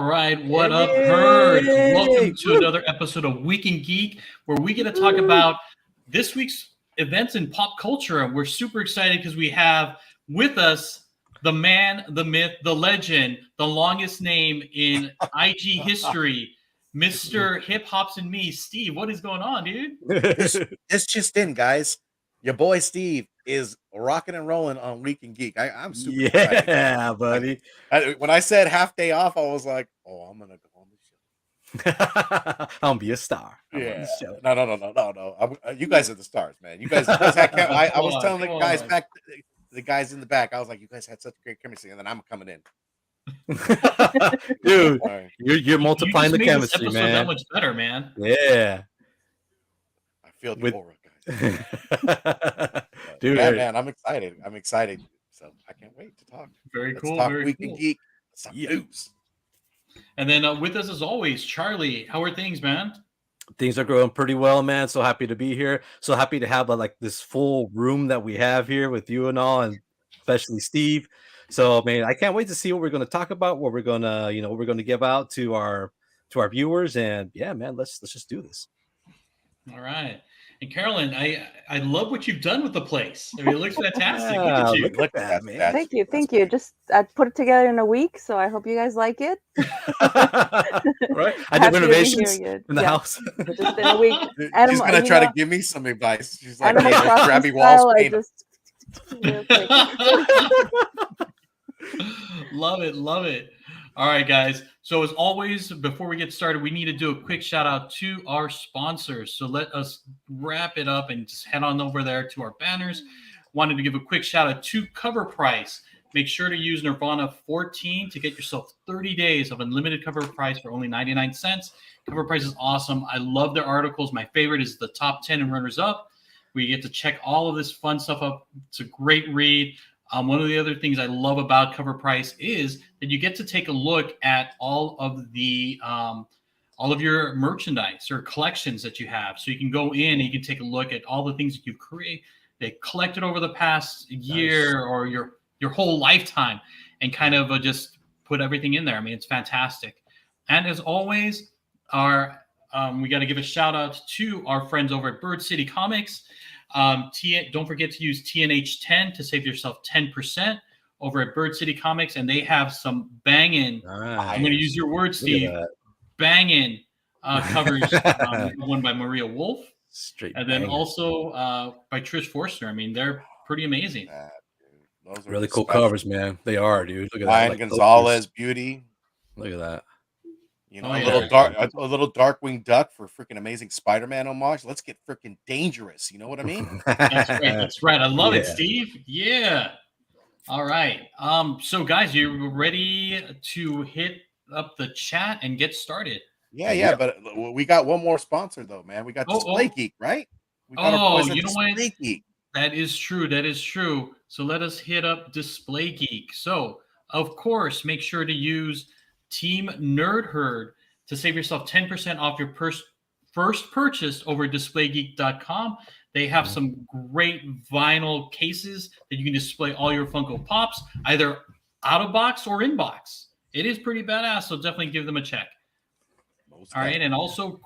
right, what up, Herds? Welcome to another episode of Week in Geek, where we get to talk about this week's events in pop culture. And we're super excited because we have with us the man, the myth, the legend, the longest name in IG history, Mr. Hip Hops and Me, Steve. What is going on, dude? This just in, guys. Your boy Steve is rocking and rolling on Week in Geek. I'm super excited. Yeah, buddy. When I said half day off, I was like, "Oh, I'm gonna go on the show. I'm gonna be a star. Yeah, no. You guys are the stars, man. You guys I was telling the guys back, the guys in the back. I was like, you guys had such great chemistry, and then I'm coming in. Dude, right. you're multiplying the chemistry, man. That much better, man. Yeah. I feel the aura, guys. Dude, yeah, man, I'm excited. So I can't wait to talk. Very Let's cool. Talk very Week cool. in Geek. Some news. And then with us as always, Charlie. How are things, man? Things are going pretty well, man. So happy to be here. So happy to have like this full room that we have here with you and all, and especially Steve. So, man, I can't wait to see what we're going to talk about, what we're going to, what we're going to give out to our viewers, and yeah, man, let's just do this. All right. And Carolyn, I love what you've done with the place. I mean, it looks fantastic. Yeah, look at that, man. Thank you. Just I put it together in a week, so I hope you guys like it. Right? I did renovations in the house. Just in a week. She's gonna try to give me some advice. She's like, hey, grabby walls, paint Love it. All right, guys. So as always, before we get started, we need to do a quick shout out to our sponsors. So let us wrap it up and just head on over there to our banners. Wanted to give a quick shout out to Cover Price. Make sure to use Nirvana 14 to get yourself 30 days of unlimited Cover Price for only 99 cents. Cover Price is awesome. I love their articles. My favorite is the top 10 and runners up. We get to check all of this fun stuff up. It's a great read. One of the other things I love about Cover Price is that you get to take a look at all of your merchandise or collections that you have. So you can go in and you can take a look at all the things that you've collected over the past year or your whole lifetime, and kind of just put everything in there. I mean, it's fantastic. And as always, we got to give a shout out to our friends over at Bird City Comics. Don't forget to use TNH10 to save yourself 10% over at Bird City Comics, and they have some banging. Nice. I'm going to use your word, Steve. Banging covers. One by Maria Wolf, and then also by Trish Forster. I mean, they're pretty amazing. Those are really cool covers, man. They are, dude. Look at that. Like Gonzalez beauty. Look at that. A little Darkwing Duck for freaking amazing Spider-Man homage. Let's get freaking dangerous. You know what I mean? That's right. I love it, Steve. Yeah. All right. So guys, you ready to hit up the chat and get started? Yeah. But we got one more sponsor though, man. We got Display Geek, right? We got you know what? Geek. That is true. So let us hit up Display Geek. So of course, make sure to use Team Nerd Herd to save yourself 10% off your first purchase over displaygeek.com. They have some great vinyl cases that you can display all your Funko Pops, either out of box or in box. It is pretty badass, so definitely give them a check. All right, and also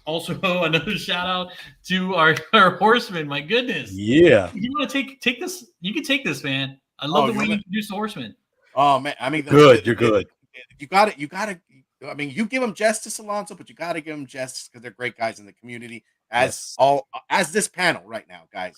another shout out to our horseman. My goodness. Yeah. You want to take this? You can take this, man. I love the way you introduce the horseman. Oh man, I mean, you're good. You got it. I mean, you give them justice, Alonso, but you got to give them justice because they're great guys in the community. As this panel right now, guys.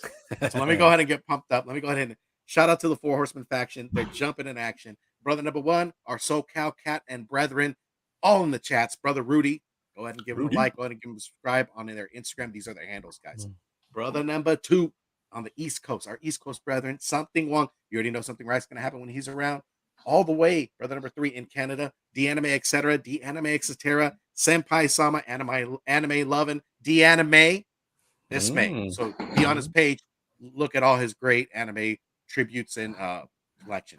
So let me go ahead and get pumped up. Let me go ahead and shout out to the Four Horsemen faction. They're jumping in action. Brother number one, our SoCal Cat and brethren, all in the chats. Brother Rudy, go ahead and give him a like. Go ahead and give him a subscribe on their Instagram. These are their handles, guys. Brother number two on the East Coast, our East Coast brethren. Something wrong. You already know something right's going to happen when he's around. All the way, brother number three in Canada, D-Anime, etc., D-Anime, etc., Senpai Sama, anime loving, D-Anime, this May. So be on his page, look at all his great anime tributes and collection.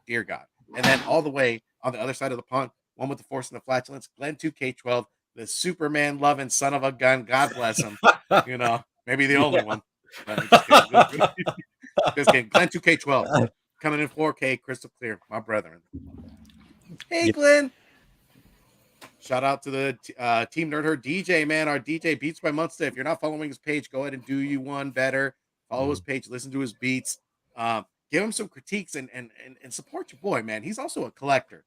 Dear God. And then all the way on the other side of the pond, one with the force and the flatulence, Glenn 2K12, the Superman loving son of a gun. God bless him. Maybe the only one. Just kidding. Glenn 2K12. Coming in 4K, crystal clear, my brethren. Hey, Glenn. Shout out to the Team Nerd Herd DJ, man. Our DJ Beats by Monster. If you're not following his page, go ahead and do you one better. Follow his page, listen to his beats. Give him some critiques and support your boy, man. He's also a collector.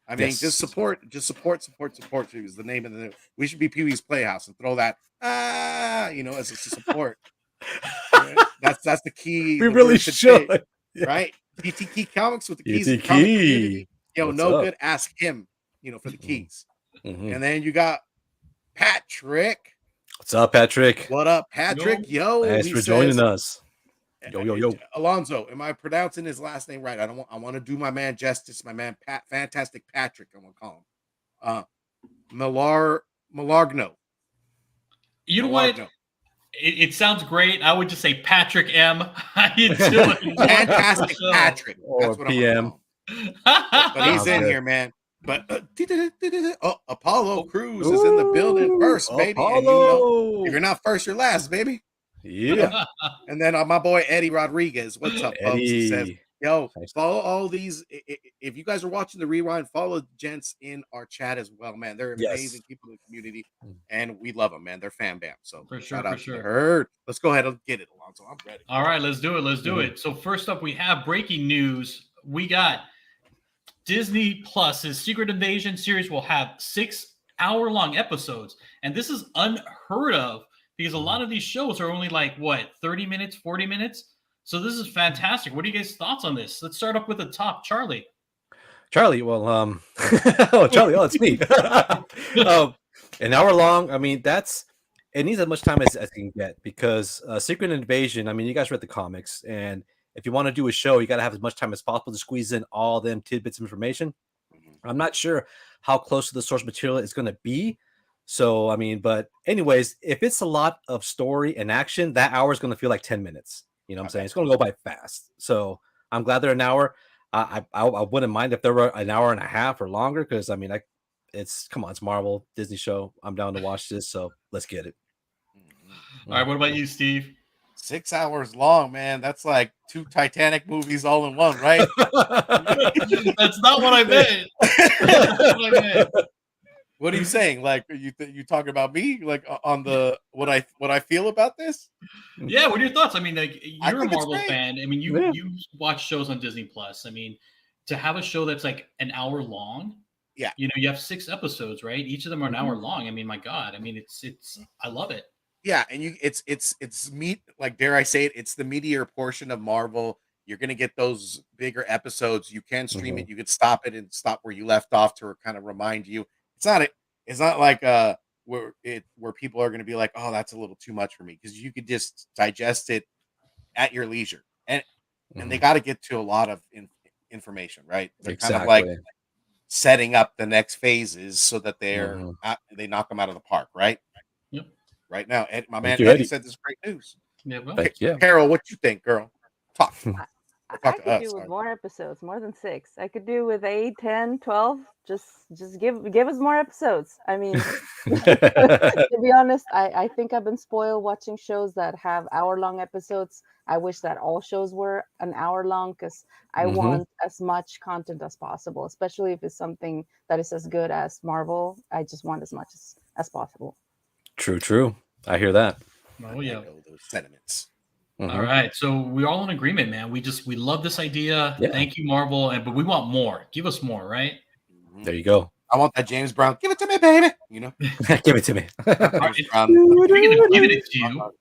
I mean, just support is the name of the. We should be Pee Wee's Playhouse and throw that as a support. That's the key. We really should, right? BTK Comics with the keys. BTK. Good. Ask him. For the keys. And then you got Patrick. What's up, Patrick? What up, Patrick? Yo, thanks for joining us. Yo. Alonzo, am I pronouncing his last name right? I want to do my man justice. My man, Fantastic Patrick. I'm gonna call him. Malargno. You know what? It sounds great. I would just say Patrick M. How you doing? Fantastic Patrick. That's what PM. But he's in here, man. But Apollo Cruz is in the building first, baby. Apollo. And if you're not first, you're last, baby. Yeah. And then my boy Eddie Rodriguez. What's up, folks? He says, yo, follow all these. If you guys are watching the rewind, follow gents in our chat as well, man. They're amazing people in the community, and we love them, man. They're fan bam. So shout out to the herd. Let's go ahead and get it, Alonzo. I'm ready. All right, let's do it. So first up, we have breaking news. We got Disney Plus's Secret Invasion series will have 6-hour-long episodes, and this is unheard of because a lot of these shows are only like 30 minutes, 40 minutes. So this is fantastic. What are you guys' thoughts on this? Let's start off with the top, Charlie. Charlie, it's me. An hour long. I mean, it needs as much time as it can get because Secret Invasion. I mean, you guys read the comics, and if you want to do a show, you got to have as much time as possible to squeeze in all them tidbits of information. I'm not sure how close to the source material it's going to be. So, I mean, but anyways, if it's a lot of story and action, that hour is going to feel like 10 minutes. You know what I'm saying? It's going to go by fast. So I'm glad they're an hour. I wouldn't mind if there were an hour and a half or longer because, I mean, it's Marvel, Disney show. I'm down to watch this. So let's get it. All right. What about you, Steve? 6 hours long, man. That's like 2 Titanic movies all in one, right? That's not what I meant. What are you saying? Like, you talking about me? Like on the what I feel about this? Yeah. What are your thoughts? I mean, like you're a Marvel fan. I mean, you watch shows on Disney Plus. I mean, to have a show that's like an hour long. Yeah. You have 6 episodes, right? Each of them are an hour long. I mean, my God. I mean, it's. I love it. Yeah, and it's meat. Like, dare I say it? It's the meatier portion of Marvel. You're gonna get those bigger episodes. You can stream it. You could stop it and stop where you left off to kind of remind you. It's not like where people are gonna be like, oh, that's a little too much for me, because you could just digest it at your leisure. And they got to get to a lot of information, right? They're kind of like setting up the next phases so that they knock them out of the park, right? Yep. Right now, my man Eddie said this is great news. Yeah, well, Carol, what you think, girl? Talk. I could do with more episodes, more than 6. I could do with 8, 10, 12. Just give us more episodes. I mean, to be honest, I think I've been spoiled watching shows that have hour-long episodes. I wish that all shows were an hour long because I want as much content as possible, especially if it's something that is as good as Marvel. I just want as much as possible. True. I hear that. Oh yeah, those sentiments. All right, so we're all in agreement, man. We love this idea. Yeah. Thank you, Marvel, but we want more. Give us more, right? There you go. I want that James Brown. Give it to me, baby. Give it to me. Speaking of giving it to you,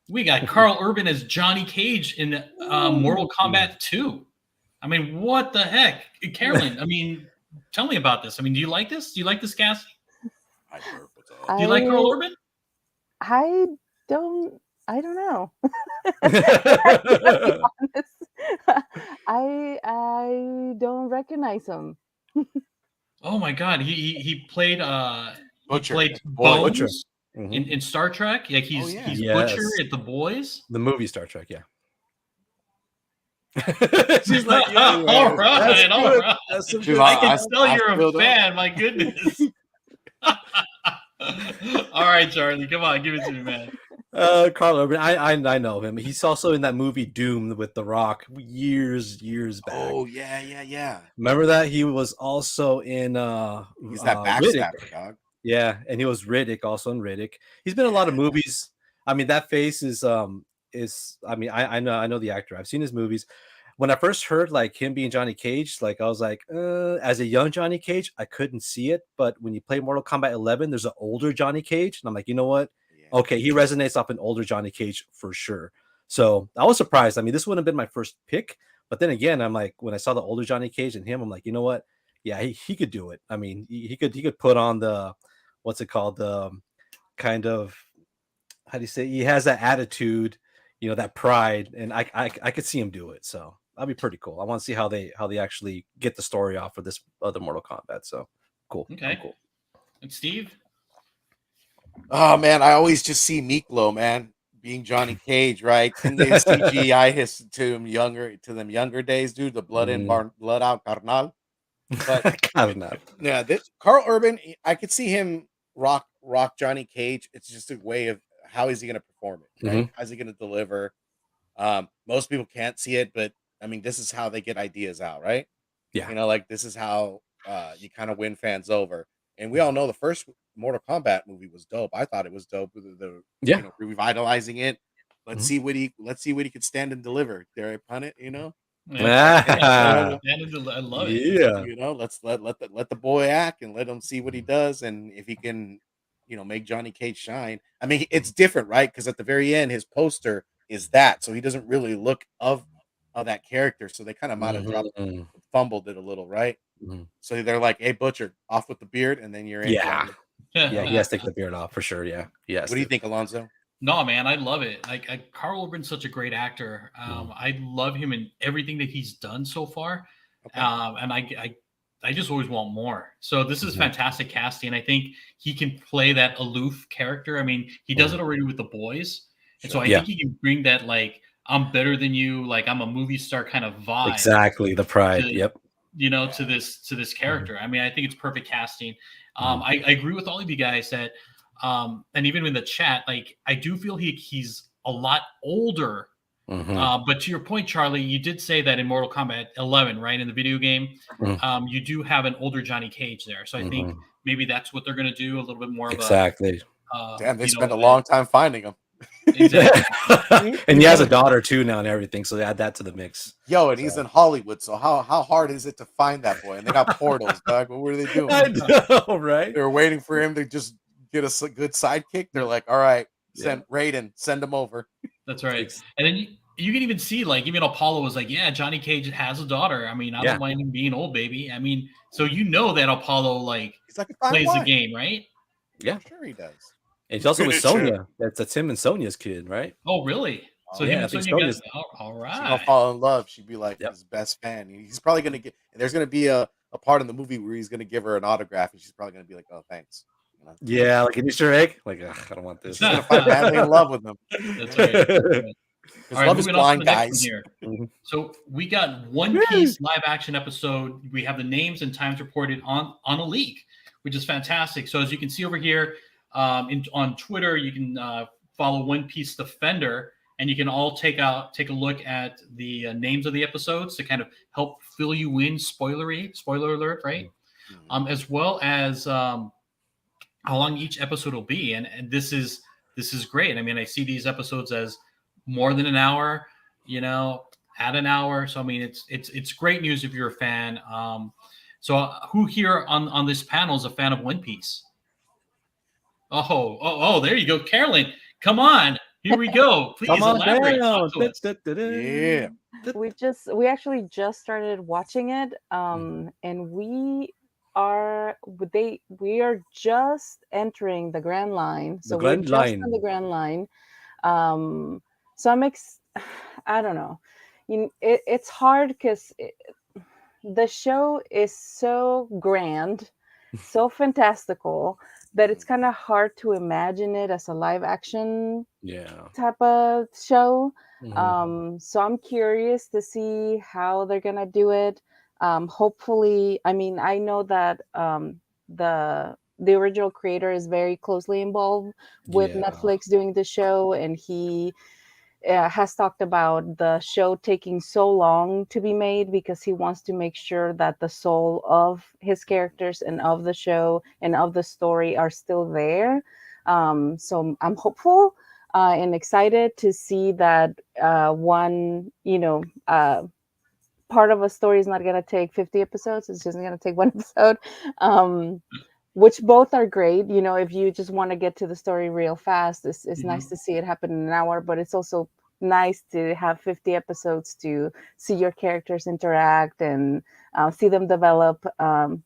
we got Carl Urban as Johnny Cage in Mortal Kombat 2. I mean, what the heck, Carolyn? I mean, tell me about this. I mean, do you like this? Do you like this casting? Do you like Carl Urban? I don't know. To be honest, I don't recognize him. Oh my God, he played Butcher. He played Bones in Star Trek. Like he's Butcher at The Boys. The movie Star Trek, yeah. She's like, all right. I can tell you're a fan. My goodness. All right, Charlie, come on, give it to me, man. Carl Urban, I know him. He's also in that movie Doom with The Rock years back. Oh yeah. Remember that? He was also in He's that Riddick. backstabber, dog. Yeah, and he was Riddick also in Riddick. He's been in a lot of movies. I mean, that face is I mean, I know the actor. I've seen his movies. When I first heard like him being Johnny Cage, like I was like, as a young Johnny Cage, I couldn't see it. But when you play Mortal Kombat 11, there's an older Johnny Cage, and I'm like, you know what? Yeah. Okay, he resonates off an older Johnny Cage for sure. So I was surprised. I mean, this wouldn't have been my first pick, but then again, I'm like, when I saw the older Johnny Cage and him, I'm like, you know what? Yeah, he could do it. I mean, he could put on the what's it called? The kind of how do you say? He has that attitude, you know, that pride, and I could see him do it. So that'd be pretty cool. I want to see how they actually get the story off for this other Mortal Kombat. So cool. Okay. Cool. And Steve? Oh man, I always just see Miklo, man, being Johnny Cage, right? And they CGI his to them younger days, dude. The blood out carnal. But yeah, Carl Urban, I could see him rock Johnny Cage. It's just a way of how is he going to perform it, right? How's he going to deliver? Most people can't see it, but I mean, this is how they get ideas out, right? Yeah, you know, like this is how you kind of win fans over. And we all know the first Mortal Kombat movie was dope. I thought it was dope. You know, revitalizing it. Let's see what he could stand and deliver. Dare I pun it? You know. I love it. Yeah. You know, let's let the boy act and let him see what he does, and if he can, you know, make Johnny Cage shine. I mean, it's different, right? Because at the very end, his poster is that, so he doesn't really look of that character. So they kind of might have fumbled it a little, right? So they're like, "Hey, Butcher, off with the beard, and then you're in." Yeah, he has to take the beard off for sure. Yeah, yes. What do you think, Alonzo? No, man, I love it. Like Carl Urban's such a great actor. I love him in everything that he's done so far. Okay. And I just always want more. So this is fantastic casting. I think he can play that aloof character. I mean, he does it already with the boys. And so I think he can bring that, like, I'm better than you, like I'm a movie star kind of vibe. Exactly, the pride. You know, to this character. I mean, I think it's perfect casting. I agree with all of you guys that and even in the chat, like I do feel he's a lot older. But to your point, Charlie, you did say that in Mortal Kombat 11, right, in the video game, you do have an older Johnny Cage there. So I think maybe that's what they're going to do, a little bit more of damn, they spent a long time finding him. Exactly. And he has a daughter too now and everything, so they add that to the mix. Yo, and he's in Hollywood, so how hard is it to find that boy? And they got portals, dog. What were they doing? I know, right? They were waiting for him to just get a good sidekick. They're like, all right, send Raiden, send him over. That's right. And then you can even see, like, even Apollo was like, yeah, Johnny Cage has a daughter. I mean, I don't mind him being old, baby. I mean, so you know that Apollo, like, he's like plays the game, right? Yeah. I'm sure he does. And he's also with Sonya. That's him and Sonya's kid, right? Oh, really? So him and Sonya guys, all right. She's gonna fall in love. She'd be like his best fan. He's probably gonna get. There's gonna be a part in the movie where he's gonna give her an autograph, and she's probably gonna be like, "Oh, thanks." You know? Yeah, like an Easter egg. Like, I don't want this. She's gonna find madly in love with them. That's right. All right, love is blind, guys. Here. So we got One Piece live action episode. We have the names and times reported on a leak, which is fantastic. So as you can see over here on Twitter, you can follow One Piece Defender, and you can all take a look at the names of the episodes to kind of help fill you in. Spoiler alert, right? As well as how long each episode will be, and this is great. I mean, I see these episodes as more than an hour, you know, at an hour. So I mean, it's great news if you're a fan. So who here on this panel is a fan of One Piece? Oh, there you go, Carolyn. Come on, here we go. Please elaborate. Yeah. We actually just started watching it, and we are just entering the Grand Line. So we're just on the Grand Line. So I don't know. It's hard because the show is so grand, so fantastical, that it's kind of hard to imagine it as a live action type of show. So I'm curious to see how they're gonna do it. Hopefully, I mean, I know that the the original creator is very closely involved with Netflix doing the show, and he has talked about the show taking so long to be made because he wants to make sure that the soul of his characters and of the show and of the story are still there. So I'm hopeful and excited to see that one, part of a story is not going to take 50 episodes. It's just going to take one episode. Which both are great. If you just want to get to the story real fast, it's nice to see it happen in an hour, but it's also nice to have 50 episodes to see your characters interact and see them develop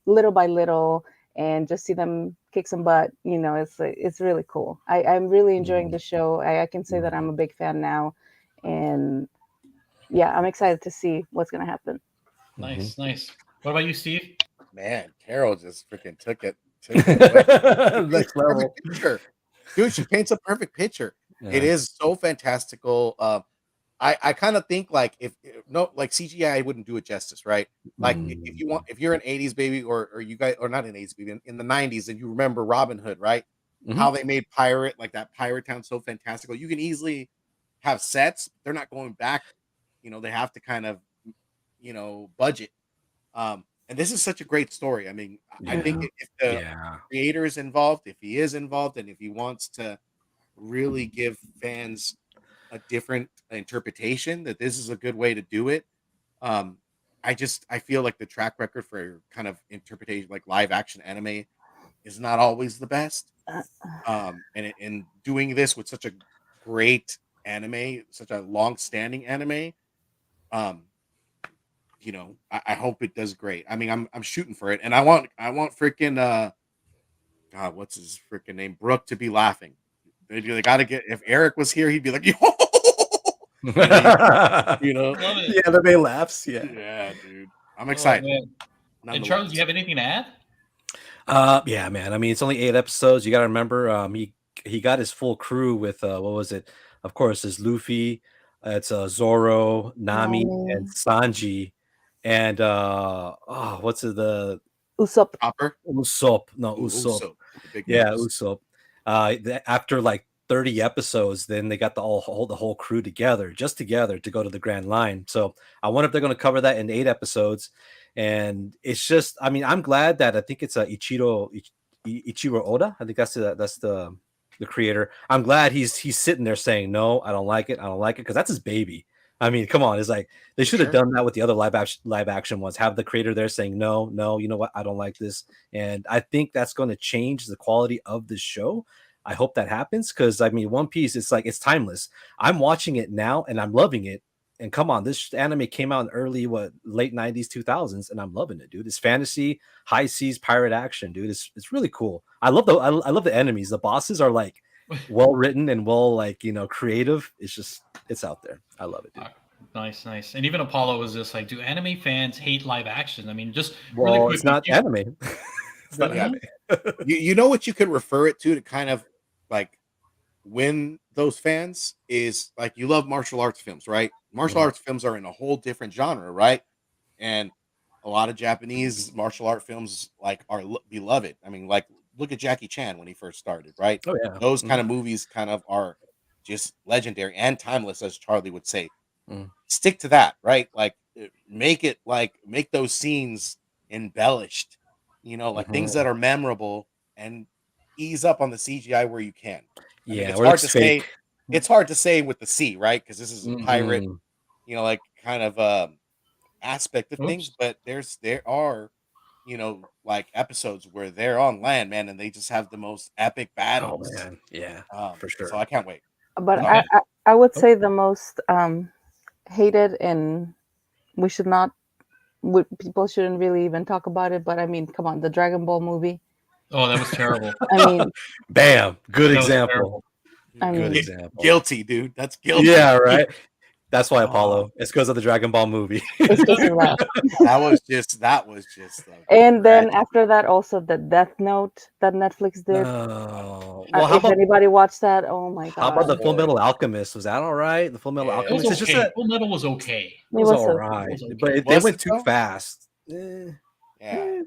little by little and just see them kick some butt. It's really cool. I'm really enjoying the show. I can say that I'm a big fan now. And yeah, I'm excited to see what's going to happen. Nice. What about you, Steve? Man, Carol just freaking took it away. Next level. Picture. Dude, she paints a perfect picture. Yeah. It is so fantastical. I kind of think like if CGI wouldn't do it justice, right? Like if you're an 80s baby or you guys or not an 80s baby in the 90s and you remember Robin Hood, right? How they made that pirate town so fantastical. You can easily have sets. They're not going back. They have to kind of budget. And this is such a great story. I mean, I think if the creator is involved, if he is involved, and if he wants to really give fans a different interpretation, that this is a good way to do it. I feel like the track record for kind of interpretation, like live action anime, is not always the best. And doing this with such a great anime, such a long-standing anime, I hope it does great. I mean, I'm shooting for it, and I want freaking God, what's his freaking name? Brooke to be laughing. They gotta get. If Eric was here, he'd be like, Yeah, the May laughs. Yeah, dude. I'm excited. And Charles, do you have anything to add? Yeah, man. I mean, it's only 8 episodes. You got to remember, he got his full crew with what was it? Of course, there's Luffy. It's Zoro, Nami, and Sanji. And what's it, the Usopp? Usopp. No, Usopp. Yeah, Usopp. After like 30 episodes, then they got the whole crew together to go to the Grand Line. So I wonder if they're going to cover that in 8 episodes. And it's just, I mean, I'm glad that I think it's Ichiro Oda. I think that's the creator. I'm glad he's sitting there saying, no, I don't like it, because that's his baby. I mean, come on. It's like they should have done that with the other live action ones. Have the creator there saying, no, you know what? I don't like this. And I think that's going to change the quality of the show. I hope that happens because, I mean, One Piece, it's like it's timeless. I'm watching it now and I'm loving it. And come on, this anime came out in late 90s, 2000s, and I'm loving it, dude. It's fantasy, high seas, pirate action, dude. It's really cool. I love the enemies. The bosses are like well written and creative. It's out there. I love it, dude. Nice. And even Apollo was just like, do anime fans hate live action? I mean, just really quick, it's not anime. It's not anime. You know what you could refer it to kind of like win those fans is like you love martial arts films, right? Martial arts films are in a whole different genre, right? And a lot of Japanese martial art films like are beloved. I mean, like look at Jackie Chan when he first started, right? Oh yeah, those kind of movies kind of are just legendary and timeless, as Charlie would say. Stick to that, right? Like make those scenes embellished, things that are memorable, and ease up on the CGI where you can. It's hard to say. It's hard to say with the sea, right? Because this is a pirate, like kind of aspect of things. But there are, like episodes where they're on land, man, and they just have the most epic battles. Oh, man. Yeah, for sure. So I can't wait. But I would say the most hated, and people shouldn't really even talk about it. But I mean, come on, the Dragon Ball movie. Oh, that was terrible. I mean, bam, good example. Guilty, dude. That's guilty. Yeah, right. That's why Apollo. It's because of the Dragon Ball movie. That was just. And then after that, also the Death Note that Netflix did. Well, if anybody watched that, oh my god. How about the Full Metal Alchemist? Was that all right? The Full Metal Alchemist. It was okay. Full Metal was okay. It was all right, but they went too fast. Yeah.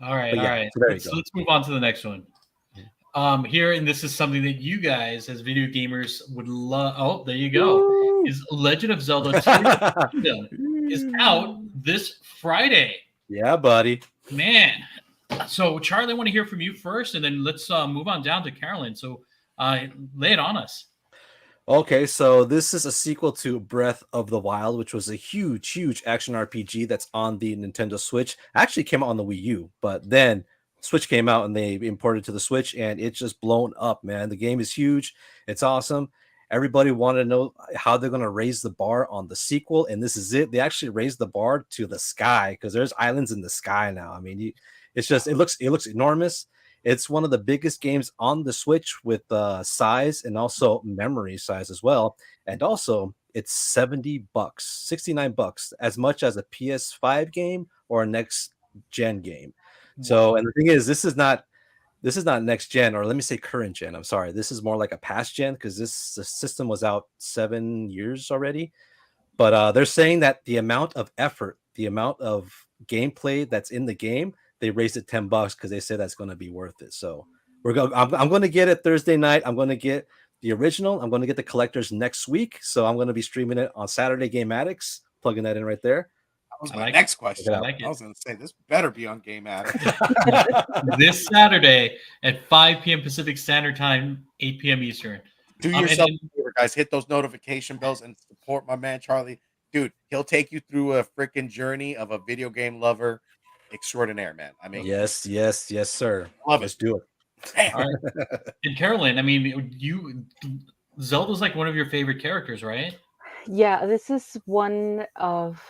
All right, But all yeah, right. so there you Let's go. let's move on to the next one. Here, and this is something that you guys, as video gamers, would love. Oh, there you go. Woo! Is Legend of Zelda Tears of the Kingdom is out this Friday. Yeah, buddy. Man. So, Charlie, I want to hear from you first, and then let's move on down to Carolyn. So, lay it on us. Okay, so this is a sequel to Breath of the Wild, which was a huge action RPG that's on the Nintendo Switch. Actually came out on the Wii U, but then Switch came out and they imported to the Switch, and it's just blown up, man. The game is huge. It's awesome. Everybody wanted to know how they're going to raise the bar on the sequel, and this is it. They actually raised the bar to the sky because there's islands in the sky now. I mean, it's just it looks enormous. It's one of the biggest games on the Switch with size and also memory size as well. And also, it's $70, $69, as much as a PS5 game or a next gen game. So, and the thing is, this is not next gen, or let me say current gen. I'm sorry, this is more like a past gen because the system was out 7 years already. But they're saying that the amount of effort, the amount of gameplay that's in the game, they raised it $10 because they said that's going to be worth it. So I'm going to get it Thursday night. I'm going to get the original. I'm going to get the collectors next week. So I'm going to be streaming it on Saturday Game Addicts. Plugging that in right there. That was my next question. I was going to say this better be on Game Addicts. This Saturday at 5 p.m. Pacific Standard Time, 8 p.m. Eastern. Do yourself a favor, guys. Hit those notification bells and support my man Charlie. Dude, he'll take you through a freaking journey of a video game lover extraordinaire, man. I mean, yes, sir. Let's do it. All right. And Carolyn, I mean, Zelda's like one of your favorite characters, right? Yeah, this is one of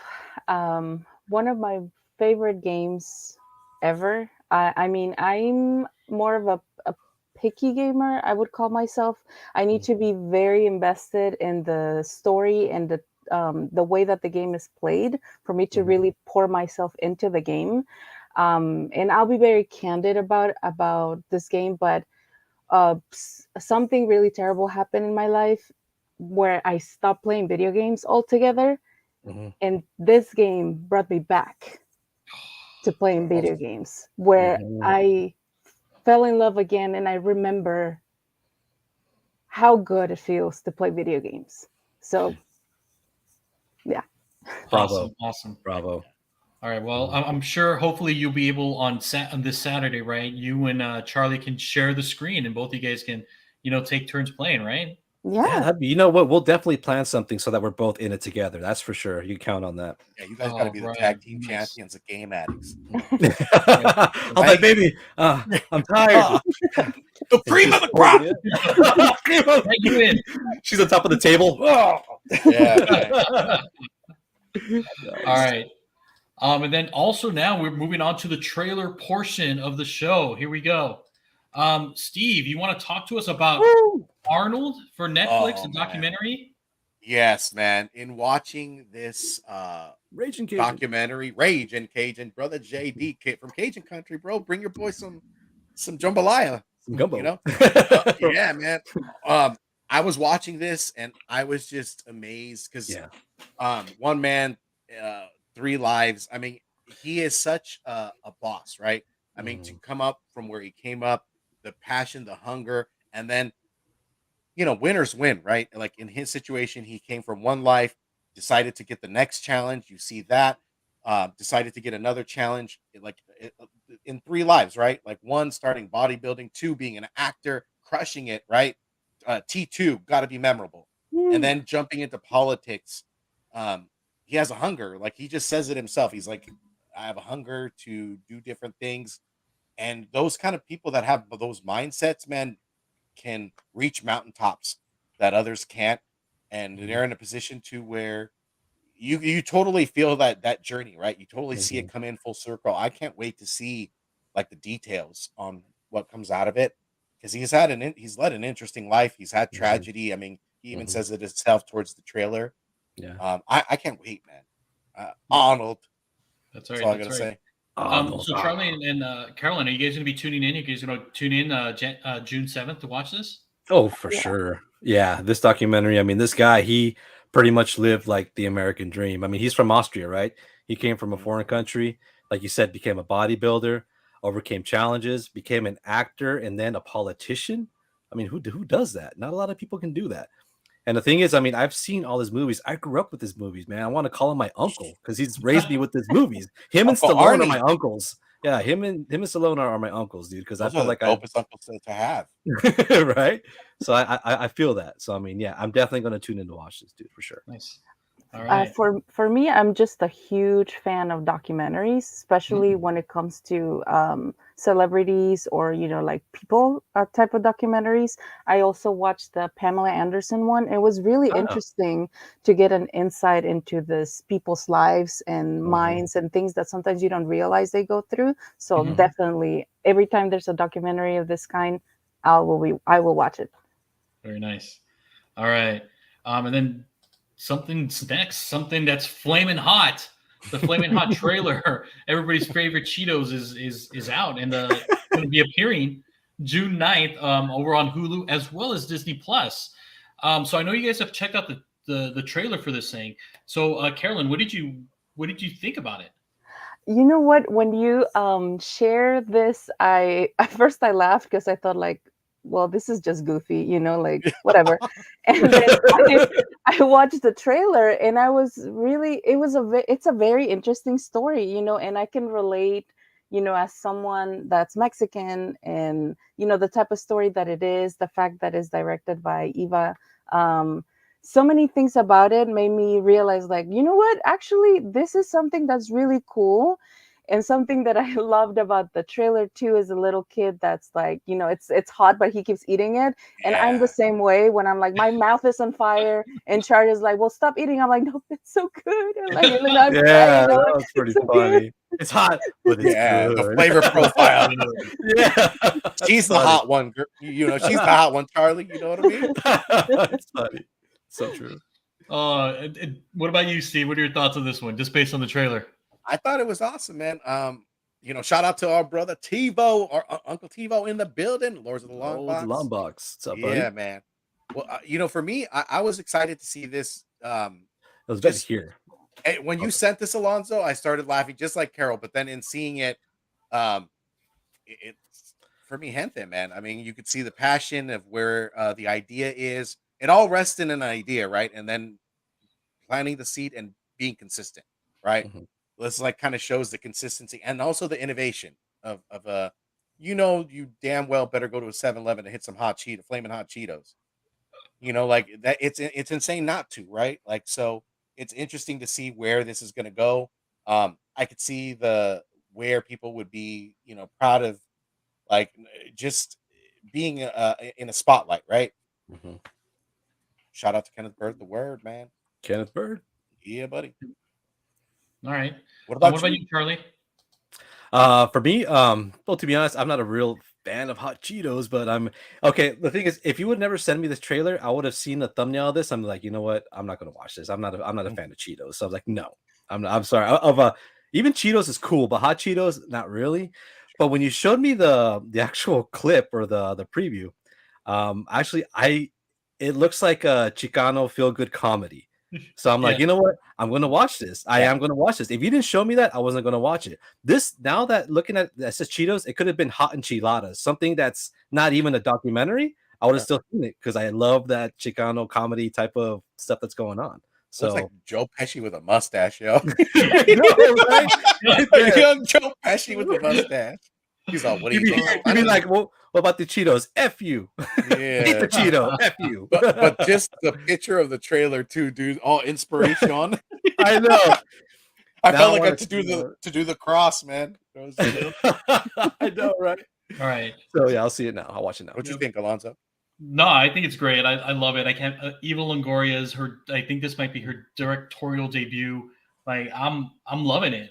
my favorite games ever. I mean, I'm more of a picky gamer, I would call myself. I need to be very invested in the story and the way that the game is played for me to really pour myself into the game. And I'll be very candid about this game, but something really terrible happened in my life where I stopped playing video games altogether. And this game brought me back to playing video games, where I fell in love again, and I remember how good it feels to play video games. So, yeah. Awesome. Bravo. All right. Well, I'm sure hopefully you'll be able on this Saturday, right? You and Charlie can share the screen, and both of you guys can, take turns playing, right? Yeah. You know what? We'll definitely plan something so that we're both in it together. That's for sure. You count on that. Yeah, you guys got to be the tag team champions of Game Addicts. I'm like, baby, I'm tired. The cream of the crop. You in. She's on top of the table. Yeah. All right. And then also now we're moving on to the trailer portion of the show. Here we go. Steve, you want to talk to us about Arnold for Netflix, the documentary? Yes, man. In watching this Rage and Cajun documentary, Rage and Cajun, brother JD from Cajun country, bro, bring your boy some jambalaya, some gumbo. Yeah, man. I was watching this and I was just amazed because one man, 3 lives. I mean, he is such a boss, right? I mean, to come up from where he came up, the passion, the hunger, and then winners win, right? Like in his situation, he came from 1 life, decided to get the next challenge. You see that, decided to get another challenge, in 3 lives, right? Like 1 starting bodybuilding, 2 being an actor, crushing it, right? T2 got to be memorable, and then jumping into politics. He has a hunger, like he just says it himself. He's like, I have a hunger to do different things, and those kind of people that have those mindsets, man, can reach mountaintops that others can't, and they're in a position to where you totally feel that journey, right? You totally see it come in full circle. I can't wait to see like the details on what comes out of it, because he's led an interesting life. He's had tragedy. I mean, he even says it himself towards the trailer. I can't wait, man. Arnold. That's right. That's all I gotta say. So Charlie and Carolyn, are you guys going to be tuning in? You guys going to tune in June 7th to watch this? Oh, for sure. Yeah, this documentary. I mean, this guy, he pretty much lived like the American dream. I mean, he's from Austria, right? He came from a foreign country, like you said, became a bodybuilder. overcame challenges, became an actor, and then a politician. I mean, who does that? Not a lot of people can do that. And the thing is, I mean, I've seen all his movies. I grew up with his movies, man. I want to call him my uncle because he's raised me with his movies. Him and Uncle Stallone Arnie. are my uncles. Yeah, him and Stallone are my uncles, dude. Because I Those feel are the like dopest uncles to have. right. So I feel that. So I mean, yeah, I'm definitely going to tune in to watch this, dude, for sure. Nice. All right. For me, I'm just a huge fan of documentaries, especially when it comes to celebrities or like people type of documentaries. I also watched the Pamela Anderson one. It was really interesting to get an insight into this people's lives and minds and things that sometimes you don't realize they go through. So definitely, every time there's a documentary of this kind, I will watch it. Very nice. All right, and then something's next. Something that's flaming hot. The flaming hot trailer. Everybody's favorite Cheetos is out and going to be appearing June 9th over on Hulu as well as Disney Plus. So I know you guys have checked out the trailer for this thing. So Carolyn, what did you think about it? You know what? When you share this, at first I laughed because I thought like, well, this is just goofy, like whatever. And then I watched the trailer, and I was really, it's a very interesting story, and I can relate, as someone that's Mexican, and the type of story that it is, the fact that it's directed by Eva. So many things about it made me realize, like, you know what? Actually, this is something that's really cool. And something that I loved about the trailer too is a little kid that's like, it's hot, but he keeps eating it. And I'm the same way when I'm like, my mouth is on fire, and Charlie is like, well, stop eating. I'm like, no, it's so good. And like, really not Yeah, crying, that was pretty funny. It's hot, but it's good. The flavor profile. Yeah, She's the hot one. She's the hot one, Charlie. You know what I mean? It's funny. So true. What about you, Steve? What are your thoughts on this one, just based on the trailer? I thought it was awesome, man. Shout out to our brother TiVo, or Uncle TiVo in the building, Lords of the Long Box. Long Box. What's up, buddy? Yeah, man. Well, for me, I was excited to see this. It was good to hear. When you sent this, Alonso, I started laughing just like Carol, but then in seeing it, it's for me, gente, man. I mean, you could see the passion of where the idea is. It all rests in an idea, right? And then planting the seed and being consistent, right? This like kind of shows the consistency and also the innovation of you damn well better go to a 7-Eleven and hit some flaming hot Cheetos. Like that, it's insane not to, right? Like, so it's interesting to see where this is going to go. I could see where people would be, proud of, like, just being in a spotlight, right? Shout out to Kenneth Bird, the word, man. Kenneth Bird. Yeah, buddy. All right. What about you, Charlie? For me, well, to be honest, I'm not a real fan of hot Cheetos, but I'm okay. The thing is, if you would never send me this trailer, I would have seen the thumbnail of this. I'm like, you know what? I'm not going to watch this. I'm not a fan of Cheetos. So I was like, no, I'm sorry. Even Cheetos is cool, but hot Cheetos, not really. But when you showed me the actual clip or the preview, actually, it looks like a Chicano feel good comedy. So I'm like, you know what? I'm going to watch this. I am going to watch this. If you didn't show me that, I wasn't going to watch it. This, now that looking at that says Cheetos, it could have been hot enchiladas, something that's not even a documentary. I would have still seen it because I love that Chicano comedy type of stuff that's going on. So looks like Joe Pesci with a mustache, yo. Young Joe Pesci with a mustache. He's all, what do you think? You'd be like, well, what about the Cheetos? F you. Yeah. Eat the Cheeto. F you. But just the picture of the trailer too, dude. All inspiration. I know. I felt like I had to do the cross, man. I know, right? All right. So yeah, I'll see it now. I'll watch it now. What do you think, Alonso? No, I think it's great. I love it. I can't. Eva Longoria is her. I think this might be her directorial debut. Like, I'm loving it.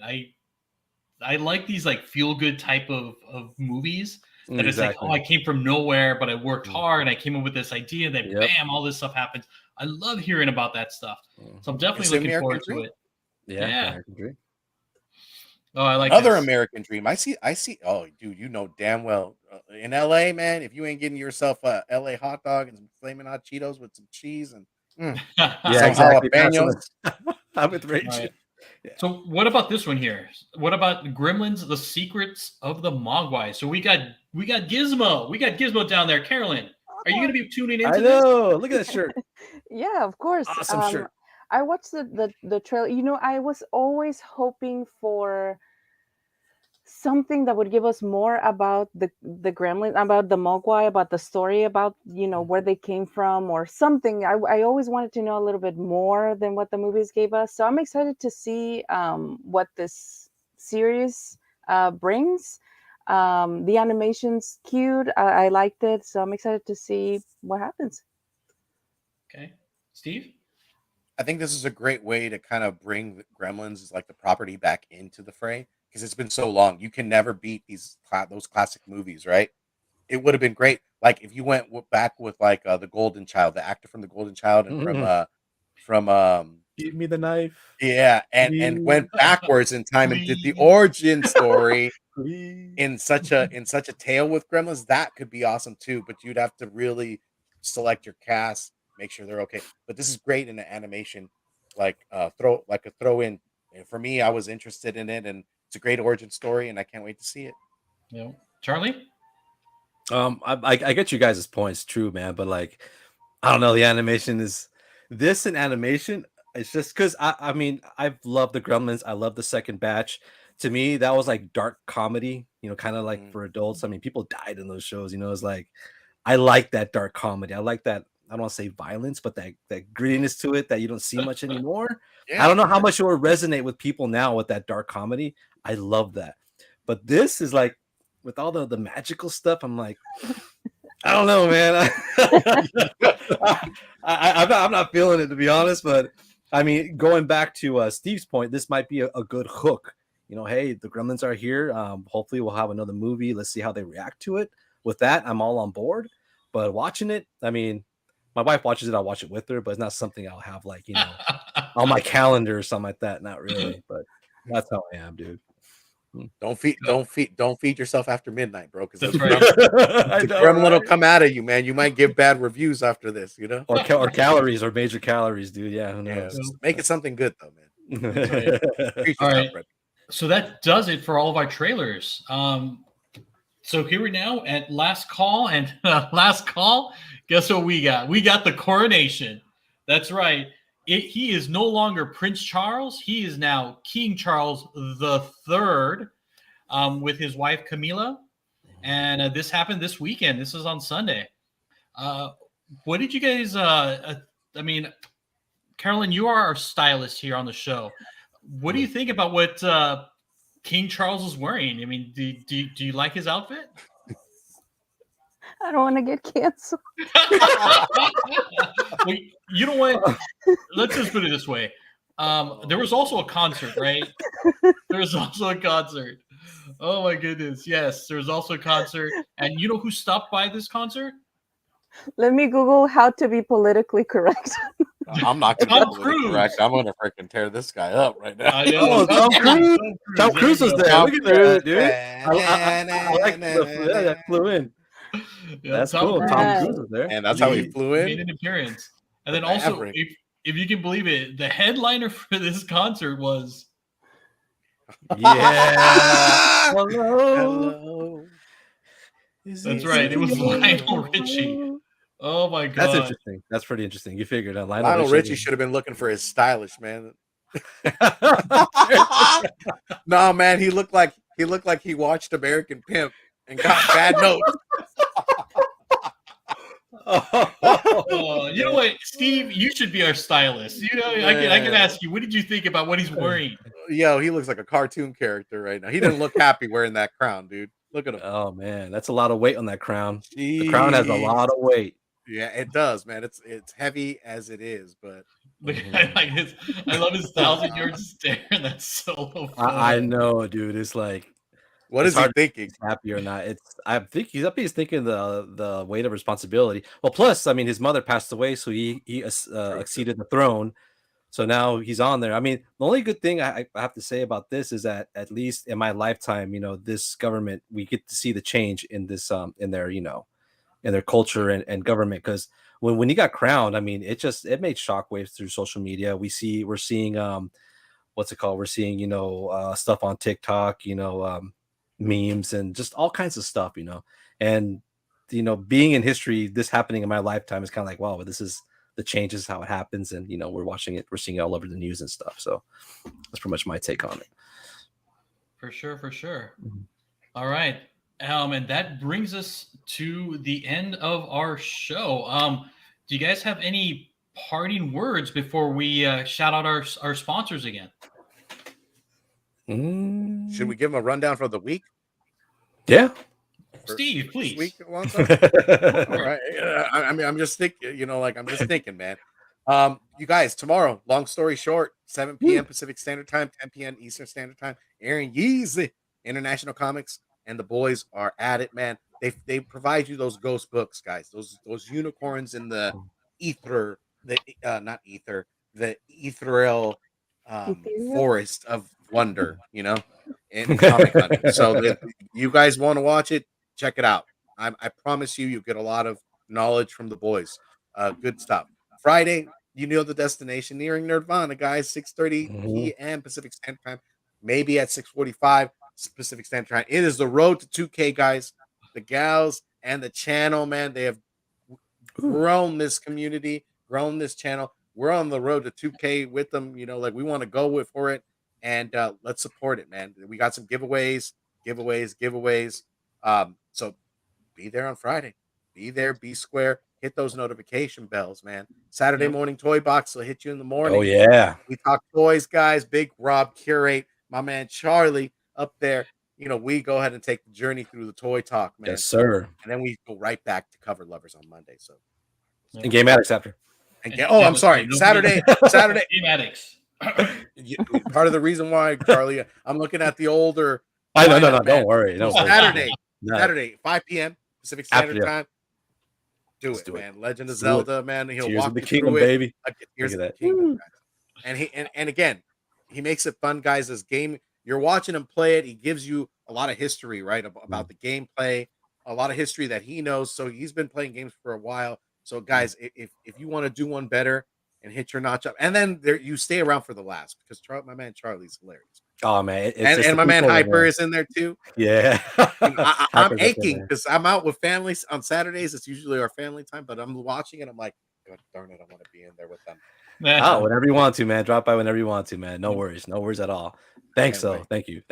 I like these like feel good type of movies that it's like, oh, I came from nowhere, but I worked hard and I came up with this idea, and then bam, all this stuff happens. I love hearing about that stuff. So I'm definitely looking forward to it. Yeah. American Dream. Oh, I like another American Dream. I see. Oh, dude, you know damn well in LA, man, if you ain't getting yourself a LA hot dog and some flaming hot Cheetos with some cheese and yeah, exactly. jalapenos. I'm with Rachel. So what about this one here? What about Gremlins: The Secrets of the Mogwai? So we got Gizmo. We got Gizmo down there. Carolyn, are you going to be tuning into I know. Look at that shirt. Yeah, of course. Awesome shirt. I watched the trailer. You know, I was always hoping for something that would give us more about the Gremlins, about the Mogwai, about the story, about, you know, where they came from, or something. I always wanted to know a little bit more than what the movies gave us. So I'm excited to see what this series brings. The animation's cute. I liked it, so I'm excited to see what happens. Okay, Steve. I think this is a great way to kind of bring the Gremlins, like the property, back into the fray, because it's been so long. You can never beat those classic movies, right? It would have been great, like if you went back with like the Golden Child, the actor from the Golden Child, and from Give me the knife. yeah, and went backwards in time and did the Please. origin story Please. in such a tale with Gremlins. That could be awesome too, but you'd have to really select your cast, make sure they're okay. But this is great in the animation, like a throw in. And for me, I was interested in it, and it's a great origin story, and I can't wait to see it. Yeah, Charlie. I get you guys' points, true, man, but like, I don't know, the animation is this in animation. It's just because I mean, I've loved the Gremlins. I love the second batch. To me, that was like dark comedy, you know, kind of like for adults. I mean, people died in those shows, you know. It's like I like that dark comedy. I like that. I don't want to say violence, but that grittiness to it that you don't see much anymore. Yeah, I don't know how much it will resonate with people now with that dark comedy. I love that, but this is like with all the magical stuff. I'm like, I don't know, man. I'm not feeling it, to be honest. But I mean, going back to Steve's point, this might be a good hook. You know, hey, the Gremlins are here. Hopefully, we'll have another movie. Let's see how they react to it. With that, I'm all on board. But watching it, I mean, my wife watches it. I'll watch it with her, but it's not something I'll have like, you know, on my calendar or something like that. Not really, but that's how I am, dude. Don't feed yourself after midnight, bro. Because That's right. the Gremlin will come out of you, man. You might give bad reviews after this, you know, or calories, or major calories, dude. Yeah, who knows? Yeah, make it something good though, man. Treat All yourself, right. brother. So that does it for all of our trailers. So here we now at last call, and last call. Guess what we got? We got the Coronation. That's right. He is no longer Prince Charles. He is now King Charles the Third, with his wife Camilla. And this happened this weekend. This is on Sunday. What did you guys? I mean, Carolyn, you are our stylist here on the show. What do you think about what King Charles is wearing? I mean, do you like his outfit? I don't want to get canceled. Well, you know what? Let's just put it this way. There was also a concert, right? There was also a concert. Oh my goodness. Yes, there was also a concert. And you know who stopped by this concert? Let me Google how to be politically correct. I'm not going Tom to be Cruise. correct. I'm going to freaking tear this guy up right now. I know. Tom Cruise. Tom There Cruise you was go. there. Look at that, dude. I like that flew in. Yeah, That's Tom cool. Cruise. Tom Cruise was there. And that's how he flew Made in. an appearance. And then The also, Maverick. if you can believe it, the headliner for this concert was Yeah. Hello. Hello. that's right. It was Lionel Richie. Oh my god. That's interesting. That's pretty interesting. You figured out Lionel Richie should have been looking for his stylish, man. No, man, he looked like he watched American Pimp and got bad notes. You know what, Steve? You should be our stylist. You know, I can ask you. What did you think about what he's wearing? Yo, he looks like a cartoon character right now. He didn't look happy wearing that crown, dude. Look at him. Oh man, that's a lot of weight on that crown. The crown has a lot of weight. Yeah, it does, man. It's heavy as it is, but I love his 1,000-yard stare. That's so funny. I know, dude. It's like, what is he thinking? Happy or not? I think he's thinking the weight of responsibility. Well, plus, I mean, his mother passed away, so he acceded the throne. So now he's on there. I mean, the only good thing I have to say about this is that at least in my lifetime, you know, this government, we get to see the change in this in their, you know, in their culture and government. Because when he got crowned, I mean, it made shockwaves through social media. We're seeing what's it called? We're seeing, stuff on TikTok, memes and just all kinds of stuff, and, being in history, this happening in my lifetime is kind of like, wow, this is the changes, how it happens. And, we're watching it, we're seeing it all over the news and stuff. So that's pretty much my take on it. For sure. All right. And that brings us to the end of our show. Do you guys have any parting words before we shout out our sponsors again? Should we give them a rundown for the week? Yeah. Steve, please. Week, All right. I'm just thinking, I'm just thinking, man. You guys, tomorrow, long story short, 7 p.m. Pacific Standard Time, 10 p.m. Eastern Standard Time, Aaron Yeezy, International Comics, and the boys are at it, man. They provide you those ghost books, guys. Those unicorns in the ether, the ethereal forest of wonder, in comic hunting. So if you guys want to watch it, check it out. I promise you'll get a lot of knowledge from the boys. Good stuff. Friday, the destination, nearing Nirvana, guys. 6:30 p.m. Pacific Standard Time, maybe at 6:45 Pacific Standard Time. It is the road to 2K, guys. The gals and the channel, man, they have grown this community, grown this channel. We're on the road to 2K with them. We want to go for it, and let's support it, man. We got some giveaways. So be there on Friday. Be there, be square. Hit those notification bells, man. Saturday morning toy box will hit you in the morning. Oh, yeah. We talk toys, guys. Big Rob Curate, my man Charlie up there. We go ahead and take the journey through the toy talk, man. Yes, sir. And then we go right back to Cover Lovers on Monday. So, and Game Addicts after. I'm sorry. Saturday. Game Addicts. Part of the reason why, Charlie, I'm looking at the older. No, don't worry. No, Saturday, 5 p.m. Pacific Standard Time. Do it, man. Legend of Zelda, man. He'll walk the you kingdom, through baby. Here's the kingdom, and again, he makes it fun, guys. This game, you're watching him play it. He gives you a lot of history, right, about the gameplay, a lot of history that he knows. So he's been playing games for a while. So, guys, if you want to do one better and hit your notch up, and then you stay around for the last, because my man Charlie's hilarious. Oh, man. And my man Hyper is in there too. Yeah. I'm aching because I'm out with families on Saturdays. It's usually our family time, but I'm watching it. I'm like, God darn it, I want to be in there with them. Whenever you want to, man. Drop by whenever you want to, man. No worries at all. Thanks, though. Thank you.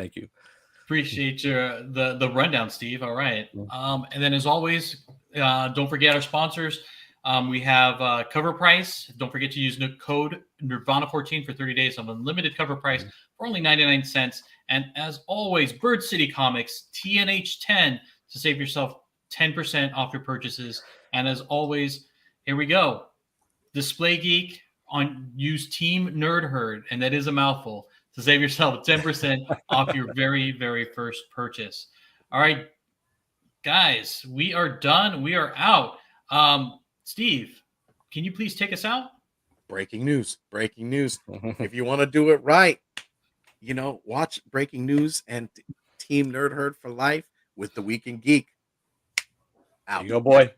Appreciate the rundown, Steve. All right. And then as always, don't forget our sponsors. We have cover price. Don't forget to use the code Nirvana14 for 30 days of unlimited cover price for only 99 cents. And as always, Bird City Comics, TNH10, to save yourself 10% off your purchases. And as always, here we go. Display Geek, use Team Nerd Herd, and that is a mouthful, to save yourself 10% off your very, very first purchase. All right, guys, we are done. We are out. Steve, can you please take us out? Breaking news. If you want to do it right, watch Breaking News and Team Nerd Herd for life with the Weekend Geek. Out. There you go, boy.